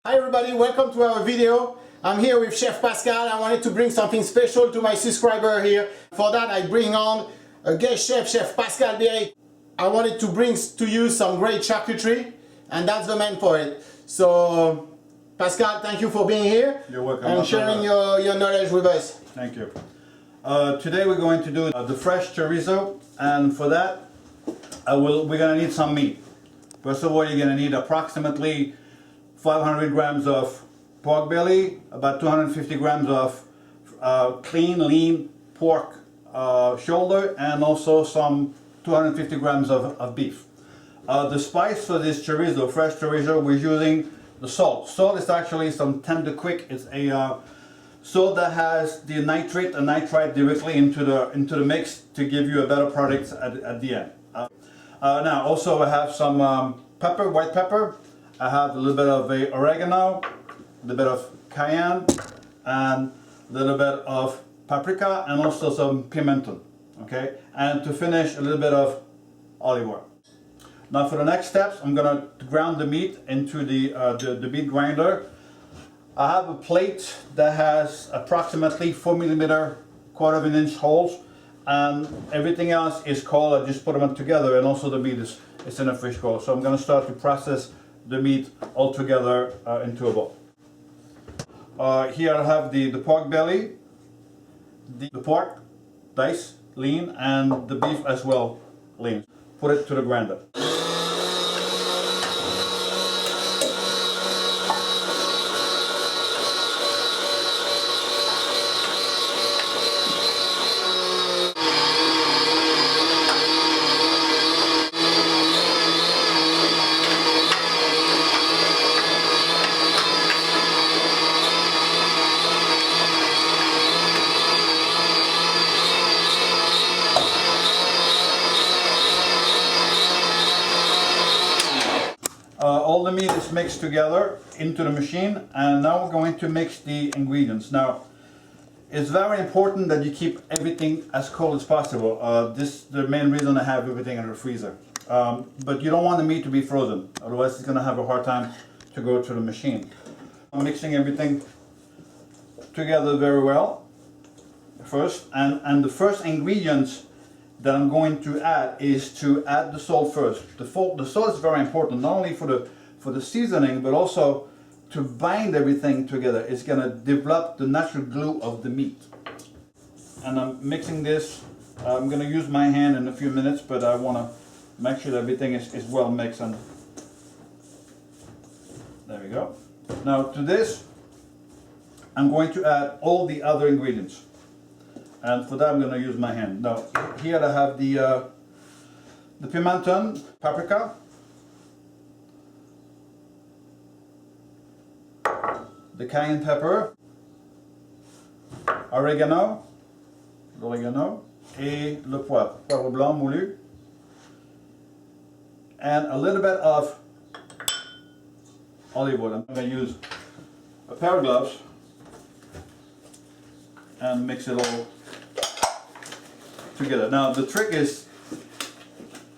Hi everybody, welcome to our video. I'm here with Chef Pascal. I wanted to bring something special to my subscriber here. For that I bring on a guest chef, Chef Pascal Berry. I wanted to bring to you some great charcuterie, and that's the man for it. So Pascal, thank you for being here. You're welcome. And sharing your knowledge with us. Thank you. Today we're going to do the fresh chorizo, and for that we're going to need some meat. First of all, you're going to need approximately 500 grams of pork belly, about 250 grams of clean, lean pork shoulder, and also some 250 grams of beef. The spice for this chorizo, fresh chorizo, we're using the salt. Salt is actually some tender quick. It's a salt that has the nitrate and nitrite directly into the mix to give you a better product at the end. Now also I have some pepper, white pepper. I have a little bit of oregano, a little bit of cayenne, and a little bit of paprika, and also some pimenton. Okay, and to finish, a little bit of olive oil. Now for the next steps, I'm gonna ground the meat into the meat grinder. I have a plate that has approximately 4mm, quarter of an inch holes, and everything else is cold. I just put them together, and also the meat is in a fish bowl. So I'm gonna start to process the meat all together into a bowl. Here I have the pork belly, the pork dice lean, and the beef as well lean. Put it to the grinder. All the meat is mixed together into the machine, and now we're going to mix the ingredients. Now, it's very important that you keep everything as cold as possible. This is the main reason I have everything in the freezer. But you don't want the meat to be frozen, otherwise it's going to have a hard time to go to the machine. I'm mixing everything together very well first, and the first ingredients that I'm going to add is to add the salt first. The salt is very important, not only for the seasoning, but also to bind everything together. It's going to develop the natural glue of the meat. And I'm mixing this. I'm going to use my hand in a few minutes, but I want to make sure that everything is well mixed. And there we go. Now to this, I'm going to add all the other ingredients. And for that I'm going to use my hand. Now here I have the pimenton, paprika, the cayenne pepper, oregano, et le poivre, poivre blanc moulu, and a little bit of olive oil. I'm going to use a pair of gloves and mix it all together. Now the trick is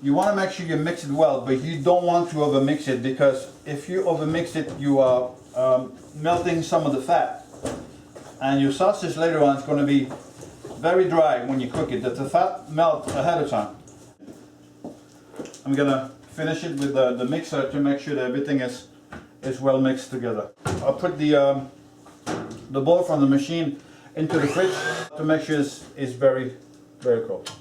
you want to make sure you mix it well, but you don't want to overmix it, because if you overmix it, you are melting some of the fat, and your sausage later on is going to be very dry when you cook it. That the fat melt ahead of time. I'm gonna finish it with the mixer to make sure that everything is well mixed together. I'll put the bowl from the machine into the fridge to make sure it's very cold.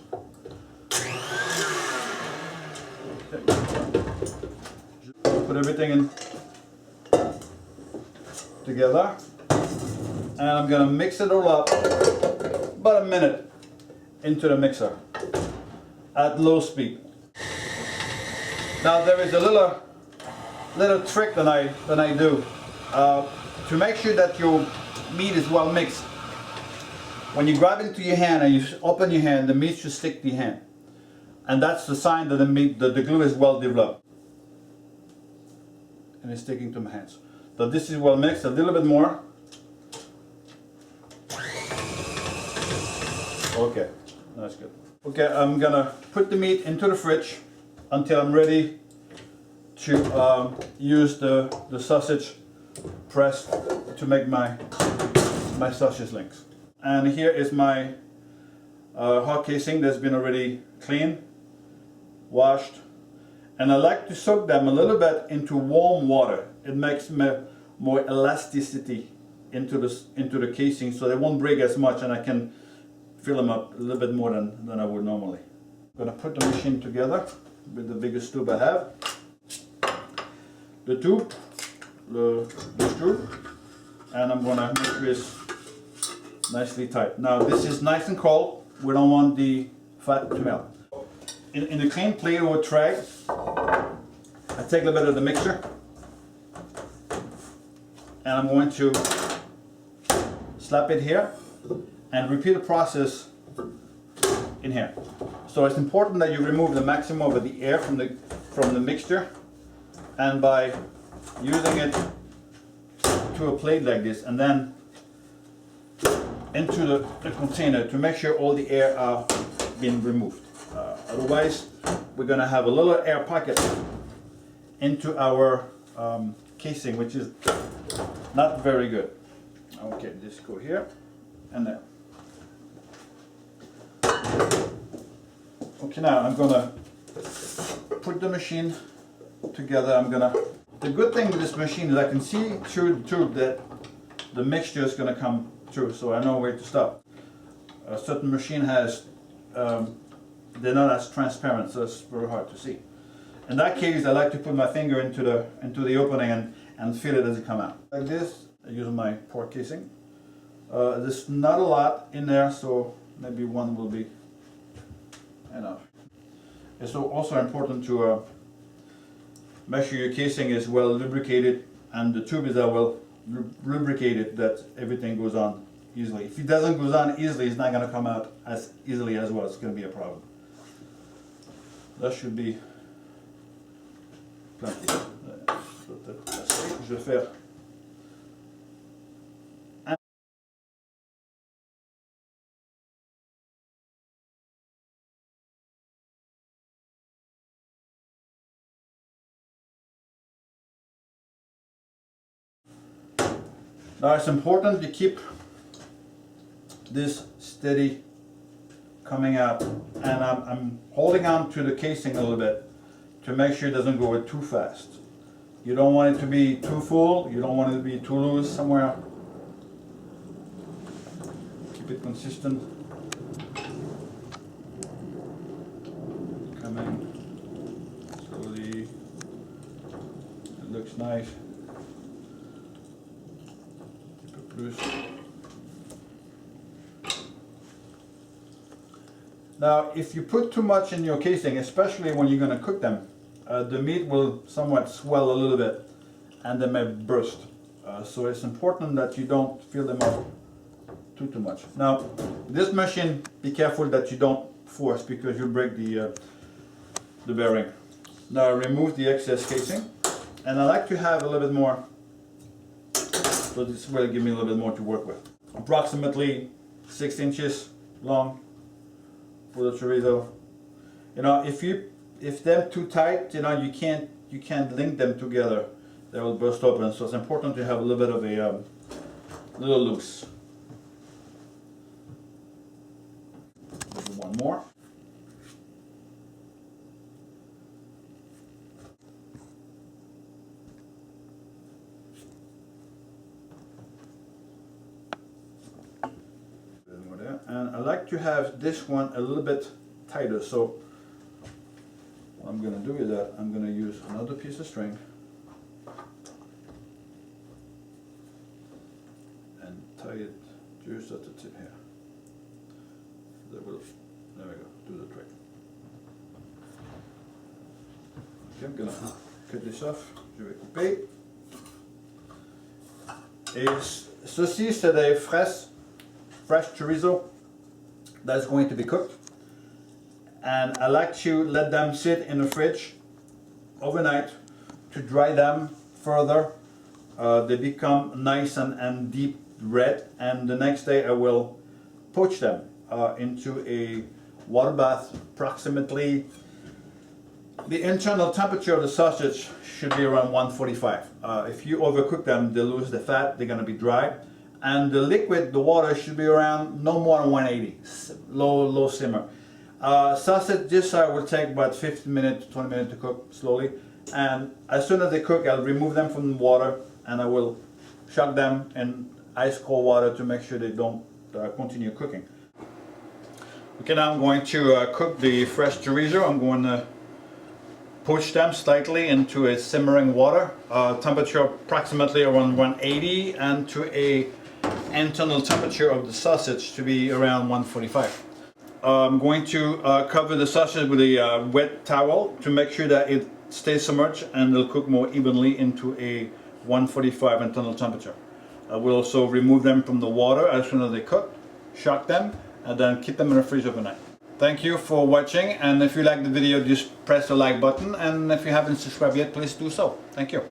Put everything in together, and I'm going to mix it all up about a minute into the mixer at low speed. Now there is a little trick that I do to make sure that your meat is well mixed. When you grab into your hand and you open your hand, the meat should stick to your hand, and that's the sign that the glue is well developed, and it's sticking to my hands. So this is well mixed. A little bit more. Okay, that's good. Okay, I'm gonna put the meat into the fridge until I'm ready to use the sausage pressed to make my sausage links. And here is my hot casing that's been already cleaned, washed, and I like to soak them a little bit into warm water. It makes more elasticity into the casing, so they won't break as much, and I can fill them up a little bit more than I would normally. I'm going to put the machine together with the biggest tube I have. The tube, the screw, and I'm going to make this nicely tight. Now this is nice and cold. We don't want the fat to melt. In a clean plate or tray, I take a little bit of the mixture and I'm going to slap it here and repeat the process in here. So it's important that you remove the maximum of the air from the mixture, and by using it to a plate like this and then into the container to make sure all the air are being removed. Otherwise, we're going to have a little air pocket into our casing, which is not very good. Okay, this go here and there. Okay, now I'm going to put the machine together. The good thing with this machine is I can see through the tube that the mixture is going to come through, so I know where to stop. A certain machine has, they're not as transparent, so it's very hard to see. In that case, I like to put my finger into the opening and feel it as it comes out. Like this, I use my pork casing. There's not a lot in there, so maybe one will be enough. It's also important to make sure your casing is well lubricated and the tube is well lubricated, that everything goes on easily. If it doesn't go on easily, it's not going to come out as easily as well. It's going to be a problem. That should be plenty. Je vais faire. Now it's important to keep this steady coming out, and I'm holding on to the casing a little bit to make sure it doesn't go too fast. You don't want it to be too full, you don't want it to be too loose somewhere. Keep it consistent. Coming slowly. It looks nice. Now, if you put too much in your casing, especially when you're going to cook them, the meat will somewhat swell a little bit and they may burst. So it's important that you don't fill them up too much. Now, this machine, be careful that you don't force, because you'll break the bearing. Now, remove the excess casing, and I like to have a little bit more. So this will give me a little bit more to work with. Approximately 6 inches long for the chorizo. You know, if they're too tight, you know, you can't link them together. They will burst open. So it's important to have a little bit of a little loose. One more. And I like to have this one a little bit tighter, so what I'm going to do is that I'm going to use another piece of string and tie it just at the tip here. There we go, do the trick. Okay, I'm going to cut this off. Je vais couper. Et ceci, c'est des fresh chorizo that's going to be cooked, and I like to let them sit in the fridge overnight to dry them further. They become nice and deep red, and the next day I will poach them into a water bath, approximately The internal temperature of the sausage should be around 145. If you overcook them, they lose the fat, they're going to be dry. And the liquid, the water, should be around no more than 180, low simmer. Sausage this side will take about 15 minutes, 20 minutes to cook slowly. And as soon as they cook, I'll remove them from the water and I will chuck them in ice cold water to make sure they don't continue cooking. Okay, now I'm going to cook the fresh chorizo. I'm going to push them slightly into a simmering water, temperature approximately around 180, and to a internal temperature of the sausage to be around 145. I'm going to cover the sausage with a wet towel to make sure that it stays submerged and it'll cook more evenly into a 145 internal temperature. I will also remove them from the water as soon as they cook, shock them, and then keep them in the fridge overnight. Thank you for watching, and if you like the video, just press the like button, and if you haven't subscribed yet, please do so. Thank you.